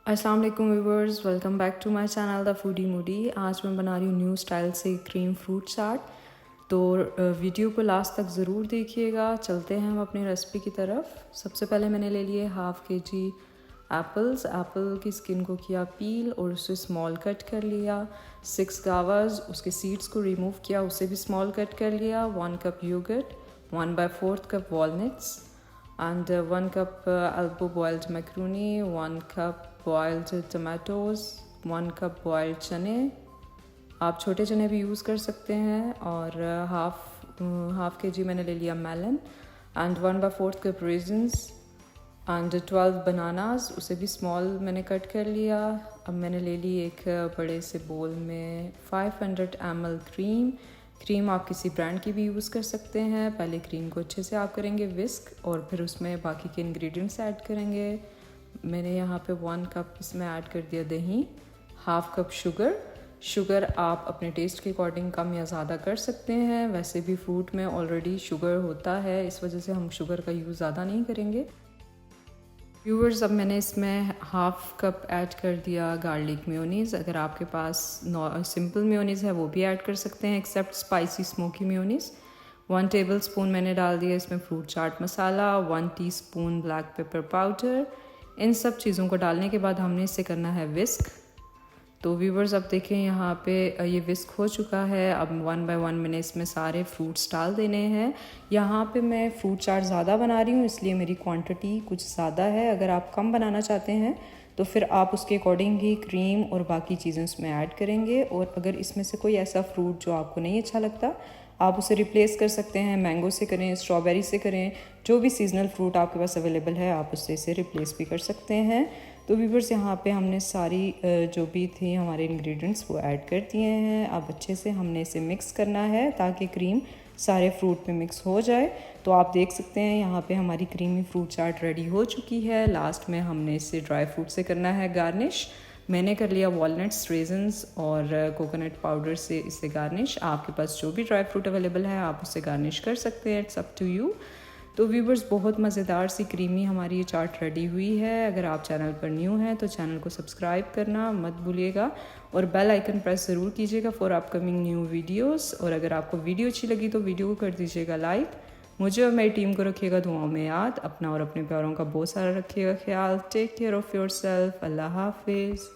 अस्सलाम वालेकुम viewers, welcome back to my channel the foodie moody. आज मैं बना रही हूँ न्यू स्टाइल से क्रीम फ्रूट चाट। तो वीडियो को लास्ट तक ज़रूर देखिएगा। चलते हैं हम अपनी रेसिपी की तरफ। सबसे पहले मैंने ले लिए हाफ़ kg एप्पल्स। एप्पल की स्किन को किया पील और उसे स्मॉल कट कर लिया। 6 गावास, उसके सीड्स को रिमूव किया, उसे भी स्मॉल कट कर लिया। 1 cup yogurt, 1/4 cup walnuts and 1 cup elbow boiled macaroni, 1 cup boiled tomatoes, 1 cup boiled चने। आप छोटे चने भी यूज़ कर सकते हैं। और हाफ kg मैंने ले लिया melon and 1/4 cup raisins and 12 bananas, उसे भी स्मॉल मैंने कट कर लिया। अब मैंने ले ली एक बड़े से बोल में 500 ml क्रीम आप किसी ब्रांड की भी यूज़ कर सकते हैं। पहले क्रीम को अच्छे से आप करेंगे विस्क और फिर उसमें बाकी के इंग्रेडिएंट्स ऐड करेंगे। मैंने यहाँ पे 1 कप इसमें ऐड कर दिया दही, हाफ कप शुगर आप अपने टेस्ट के अकॉर्डिंग कम या ज़्यादा कर सकते हैं। वैसे भी फ्रूट में ऑलरेडी शुगर होता है, इस वजह से हम शुगर का यूज़ ज़्यादा नहीं करेंगे। व्यूअर्स, अब मैंने इसमें हाफ़ कप ऐड कर दिया गार्लिक मेयोनीज़। अगर आपके पास सिंपल मेयोनीज़ है वो भी ऐड कर सकते हैं, except spicy smoky mayonnaise. 1 tablespoon मैंने डाल दिया इसमें fruit chaat masala, 1 teaspoon black pepper powder. इन सब चीज़ों को डालने के बाद हमने इसे करना है विस्क। तो व्यूवर्स, अब देखें यहाँ पे ये विस्क हो चुका है। अब 1 बाय 1 मैंने इसमें सारे फ्रूट्स डाल देने हैं। यहाँ पे मैं फ्रूट चाट ज़्यादा बना रही हूँ, इसलिए मेरी क्वांटिटी कुछ ज़्यादा है। अगर आप कम बनाना चाहते हैं तो फिर आप उसके अकॉर्डिंग ही क्रीम और बाकी चीज़ें उसमें ऐड करेंगे। और अगर इसमें से कोई ऐसा फ्रूट जो आपको नहीं अच्छा लगता, आप उसे रिप्लेस कर सकते हैं। मैंगो से करें, स्ट्रॉबेरी से करें, जो भी सीजनल फ्रूट आपके पास अवेलेबल है आप उससे इसे रिप्लेस भी कर सकते हैं। तो व्यूअर्स, यहाँ पे हमने सारी जो भी थी हमारे इंग्रेडिएंट्स वो ऐड कर दिए हैं। अब अच्छे से हमने इसे मिक्स करना है ताकि क्रीम सारे फ्रूट में मिक्स हो जाए। तो आप देख सकते हैं यहाँ पे हमारी क्रीमी फ्रूट चाट रेडी हो चुकी है। लास्ट में हमने इसे ड्राई फ्रूट से करना है गार्निश। मैंने कर लिया वॉलनट्स, रेजन्स और कोकोनट पाउडर से इसे गार्निश। आपके पास जो भी ड्राई फ्रूट अवेलेबल है आप उससे गार्निश कर सकते हैं, इट्स अप टू यू। तो व्यूवर्स, बहुत मज़ेदार सी क्रीमी हमारी ये चाट रेडी हुई है। अगर आप चैनल पर न्यू हैं तो चैनल को सब्सक्राइब करना मत भूलिएगा और बेल आइकन प्रेस ज़रूर कीजिएगा फॉर अपकमिंग न्यू वीडियोस। और अगर आपको वीडियो अच्छी लगी तो वीडियो को कर दीजिएगा लाइक। मुझे और मेरी टीम को रखिएगा दुआओं में याद। अपना और अपने प्यारों का बहुत सारा रखिएगा ख्याल। Take care of yourself. अल्लाह हाफिज़।